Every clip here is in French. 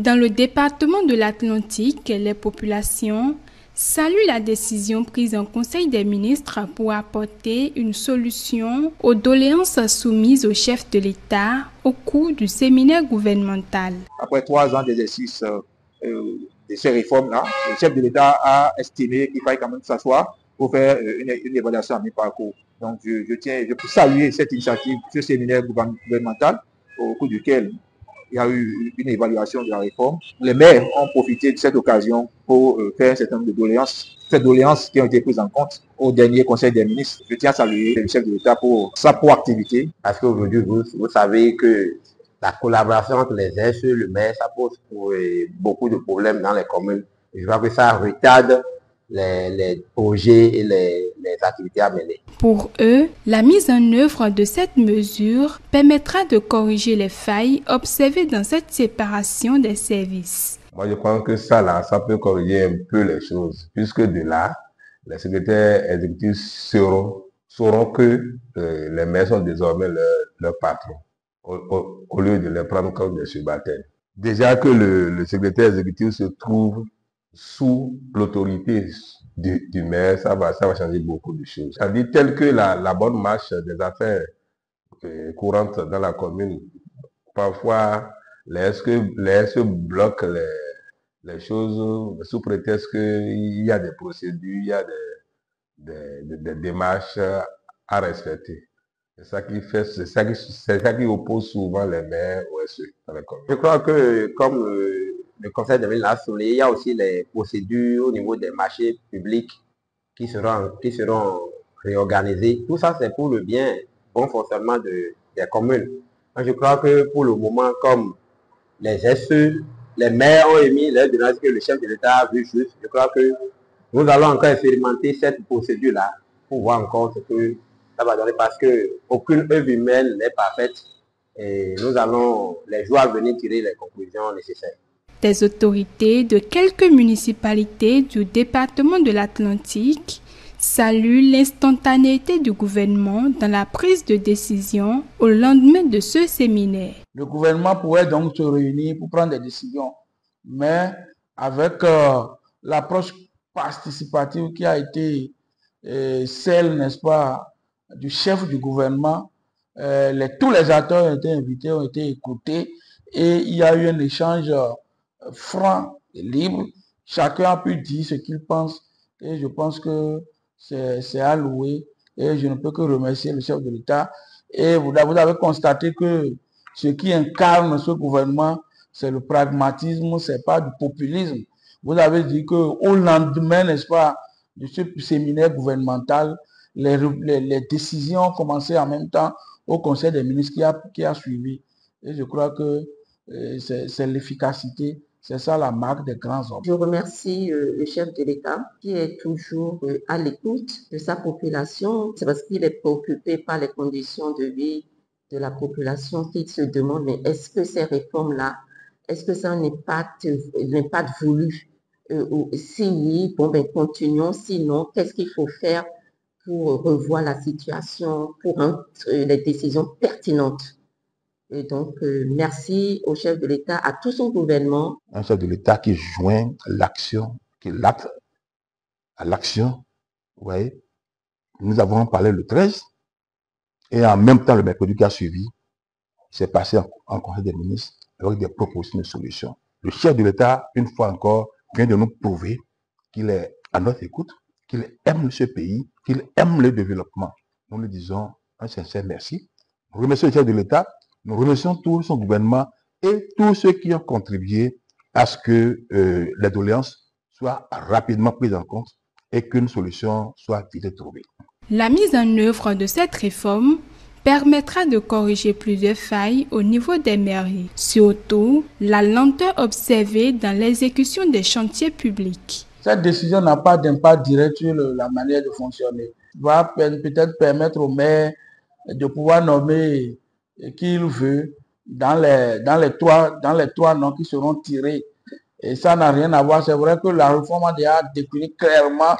Dans le département de l'Atlantique, les populations saluent la décision prise en Conseil des ministres pour apporter une solution aux doléances soumises au chef de l'État au cours du séminaire gouvernemental. Après 3 ans d'exercice de ces réformes-là, le chef de l'État a estimé qu'il fallait quand même s'asseoir pour faire une évaluation à mi-parcours. Donc je peux saluer cette initiative, ce séminaire gouvernemental au cours duquel il y a eu une évaluation de la réforme. Les maires ont profité de cette occasion pour faire un certain nombre de doléances. Ces doléances qui ont été prises en compte au dernier Conseil des ministres. Je tiens à saluer le chef de l'État pour sa proactivité. Parce qu'aujourd'hui, vous savez que la collaboration entre les SE et le maire, ça pose beaucoup de problèmes dans les communes. Je vois que ça retarde les projets et les activités à mener. Pour eux, la mise en œuvre de cette mesure permettra de corriger les failles observées dans cette séparation des services. Moi, je crois que ça peut corriger un peu les choses, puisque de là, les secrétaires exécutifs sauront que les maires sont désormais leurs patrons, au lieu de les prendre comme des subalternes. Déjà que le secrétaire exécutif se trouve sous l'autorité du maire, ça va changer beaucoup de choses. C'est-à-dire tel que la bonne marche des affaires courantes dans la commune, parfois les SE bloquent les choses sous prétexte qu'il y a des procédures, il y a des démarches à respecter. C'est ça qui oppose souvent les maires au SE dans la commune. Je crois que comme le Conseil de ville l'a souligné, il y a aussi les procédures au niveau des marchés publics qui seront réorganisées. Tout ça, c'est pour le bon fonctionnement des communes. Je crois que pour le moment, comme les SE, les maires ont émis leur demande que le chef de l'État a vu juste, je crois que nous allons encore expérimenter cette procédure-là pour voir encore ce que ça va donner, parce qu'aucune œuvre humaine n'est parfaite et nous allons les jours à venir tirer les conclusions nécessaires. Des autorités de quelques municipalités du département de l'Atlantique saluent l'instantanéité du gouvernement dans la prise de décision au lendemain de ce séminaire. Le gouvernement pourrait donc se réunir pour prendre des décisions, mais avec l'approche participative qui a été celle, n'est-ce pas, du chef du gouvernement, tous les acteurs ont été invités, ont été écoutés et il y a eu un échange franc et libre. Chacun a pu dire ce qu'il pense et je pense que c'est à louer et je ne peux que remercier le chef de l'État. Et vous avez constaté que ce qui incarne ce gouvernement, c'est le pragmatisme, c'est pas du populisme. Vous avez dit qu'au lendemain, n'est-ce pas, de ce séminaire gouvernemental, les décisions ont commencé en même temps au Conseil des ministres qui a suivi. Et je crois que c'est l'efficacité, c'est ça la marque des grands hommes. Je remercie le chef de l'État qui est toujours à l'écoute de sa population. C'est parce qu'il est préoccupé par les conditions de vie de la population qu'il se demande, mais est-ce que ces réformes-là, est-ce que ça n'est pas voulu? Si oui, bon, ben continuons. Sinon, qu'est-ce qu'il faut faire pour revoir la situation, pour rendre les décisions pertinentes? Et donc, merci au chef de l'État, à tout son gouvernement. Un chef de l'État qui joint l'action, qui l'acte à l'action. Vous voyez, nous avons parlé le 13, et en même temps, le mercredi qui a suivi, c'est passé en Conseil des ministres avec des propositions de solutions. Le chef de l'État, une fois encore, vient de nous prouver qu'il est à notre écoute, qu'il aime ce pays, qu'il aime le développement. Nous lui disons un sincère merci. Nous remercions le chef de l'État, nous remercions tout son gouvernement et tous ceux qui ont contribué à ce que les doléances soient rapidement prises en compte et qu'une solution soit vite trouvée. La mise en œuvre de cette réforme permettra de corriger plusieurs failles au niveau des mairies, surtout la lenteur observée dans l'exécution des chantiers publics. Cette décision n'a pas d'impact direct sur la manière de fonctionner. Il va peut-être permettre au maire de pouvoir nommer qui il veut dans les trois noms qui seront tirés. Et ça n'a rien à voir. C'est vrai que la réforme a déjà décliné clairement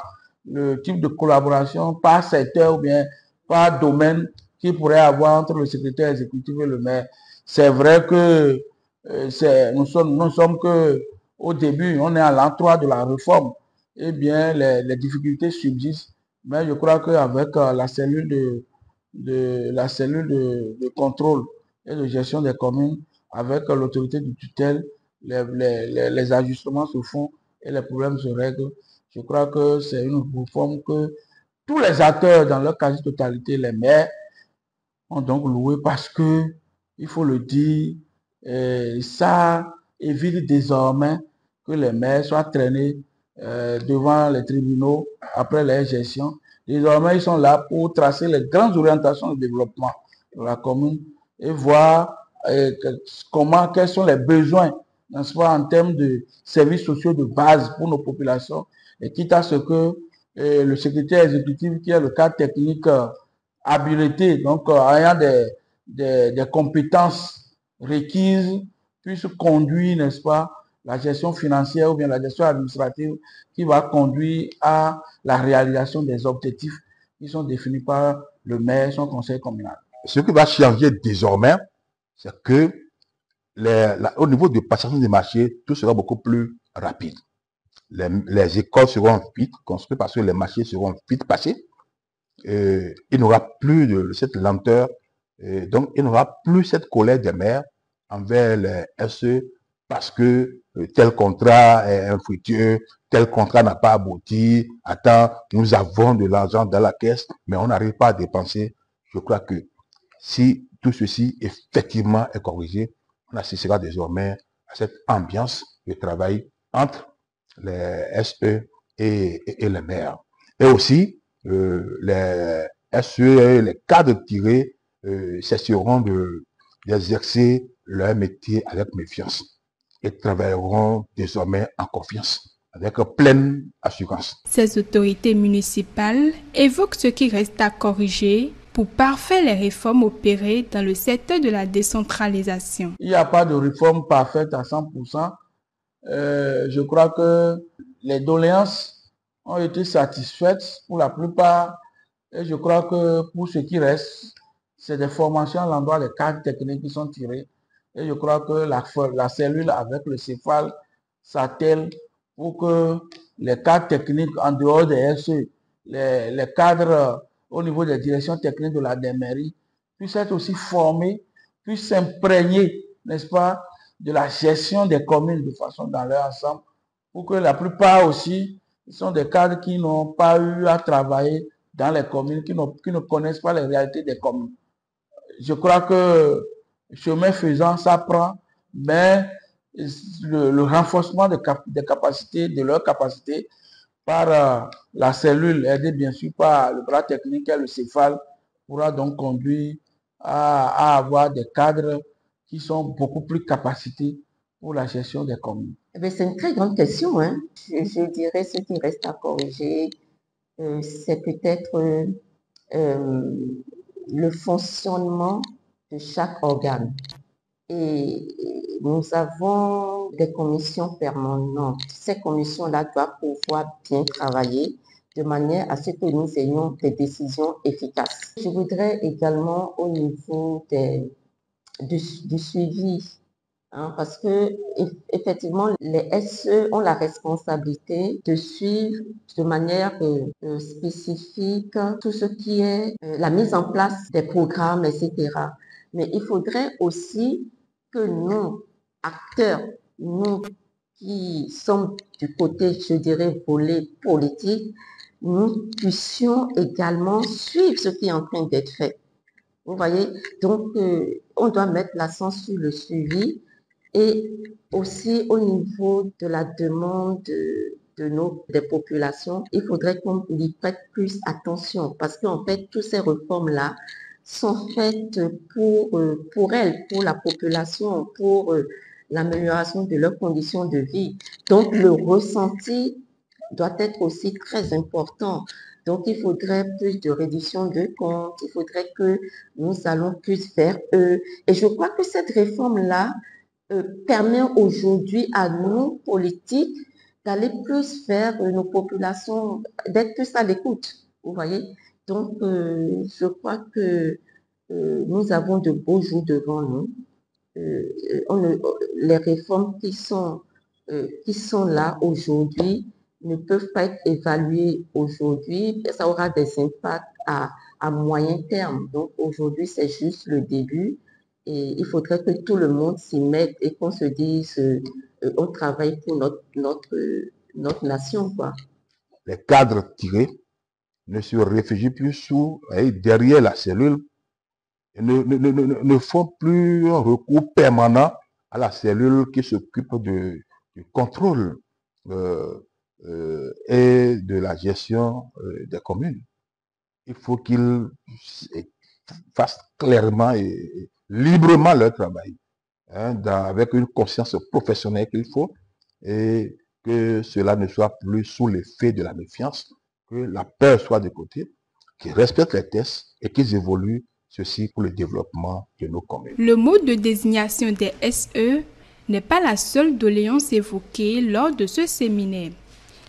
le type de collaboration par secteur ou bien par domaine qu'il pourrait avoir entre le secrétaire exécutif et le maire. C'est vrai que nous sommes que au début, on est à l'entroit de la réforme, eh bien, les difficultés subsistent. Mais je crois qu'avec la cellule de contrôle et de gestion des communes, avec l'autorité de tutelle, les ajustements se font et les problèmes se règlent. Je crois que c'est une réforme que tous les acteurs, dans leur quasi-totalité, les maires, ont donc loué parce que, il faut le dire, ça évite désormais que les maires soient traînés devant les tribunaux après leur gestion. Désormais, ils sont là pour tracer les grandes orientations de développement de la commune et voir quels sont les besoins, n'est-ce pas, en termes de services sociaux de base pour nos populations, et quitte à ce que le secrétaire exécutif, qui est le cadre technique habilité, donc ayant des compétences requises, puisse conduire, n'est-ce pas, la gestion financière ou bien la gestion administrative qui va conduire à la réalisation des objectifs qui sont définis par le maire, son conseil communal. Ce qui va changer désormais, c'est que au niveau de passation des marchés, tout sera beaucoup plus rapide. Les écoles seront vite construites parce que les marchés seront vite passés. Il n'y aura plus de cette lenteur, donc il n'y aura plus cette colère des maires envers les SE parce que tel contrat est infructueux, tel contrat n'a pas abouti, attends, nous avons de l'argent dans la caisse, mais on n'arrive pas à dépenser. Je crois que si tout ceci effectivement est corrigé, on assistera désormais à cette ambiance de travail entre les SE et les maires. Et aussi, les SE, les cadres tirés cesseront d'exercer leur métier avec méfiance et travailleront désormais en confiance, avec pleine assurance. Ces autorités municipales évoquent ce qui reste à corriger pour parfaire les réformes opérées dans le secteur de la décentralisation. Il n'y a pas de réforme parfaite à 100%. Je crois que les doléances ont été satisfaites pour la plupart. Et je crois que pour ce qui reste, c'est des formations à l'endroit des cadres techniques qui sont tirées. Et je crois que la cellule avec le céphale s'attelle pour que les cadres techniques en dehors des SE, les cadres au niveau des directions techniques de la mairie puissent être aussi formés, puissent s'imprégner, n'est-ce pas, de la gestion des communes de façon dans leur ensemble, pour que la plupart aussi, sont des cadres qui n'ont pas eu à travailler dans les communes, qui ne connaissent pas les réalités des communes. Je crois que chemin faisant, ça prend, mais le renforcement des capacités, de leurs capacités par la cellule, aidée bien sûr par le bras technique et le céphale, pourra donc conduire à avoir des cadres qui sont beaucoup plus capacités pour la gestion des communes. C'est une très grande question. Hein. Je dirais ce qui reste à corriger, c'est peut-être le fonctionnement de chaque organe. Et nous avons des commissions permanentes. Ces commissions-là doivent pouvoir bien travailler de manière à ce que nous ayons des décisions efficaces. Je voudrais également au niveau du suivi, parce que effectivement les SE ont la responsabilité de suivre de manière spécifique tout ce qui est la mise en place des programmes, etc. Mais il faudrait aussi que nous, acteurs, nous qui sommes du côté, je dirais, volet politique, nous puissions également suivre ce qui est en train d'être fait. Vous voyez, donc on doit mettre l'accent sur le suivi et aussi au niveau de la demande des populations, il faudrait qu'on y prête plus attention parce qu'en fait, toutes ces réformes-là sont faites pour elles, pour la population, pour l'amélioration de leurs conditions de vie. Donc, le ressenti doit être aussi très important. Donc, il faudrait plus de réduction de comptes, il faudrait que nous allons plus vers eux. Et je crois que cette réforme-là permet aujourd'hui à nous, politiques, d'aller plus vers nos populations, d'être plus à l'écoute, vous voyez. Donc, je crois que nous avons de beaux jours devant nous. les réformes qui sont là aujourd'hui ne peuvent pas être évaluées aujourd'hui. Ça aura des impacts à moyen terme. Donc aujourd'hui, c'est juste le début et il faudrait que tout le monde s'y mette et qu'on se dise on travaille pour notre nation, quoi. Les cadres tirés ne se réfugient plus derrière la cellule et ne font plus un recours permanent à la cellule qui s'occupe du contrôle et de la gestion des communes. Il faut qu'ils fassent clairement et librement leur travail, avec une conscience professionnelle qu'il faut, et que cela ne soit plus sous l'effet de la méfiance, que la peur soit de côté, qu'ils respectent les tests et qu'ils évoluent ceci pour le développement de nos communes. Le mode de désignation des SE n'est pas la seule doléance évoquée lors de ce séminaire.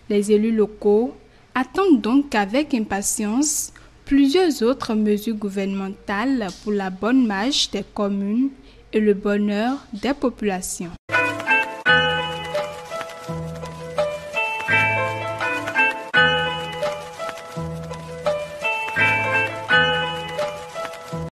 Les élus locaux attendent donc avec impatience plusieurs autres mesures gouvernementales pour la bonne marche des communes et le bonheur des populations.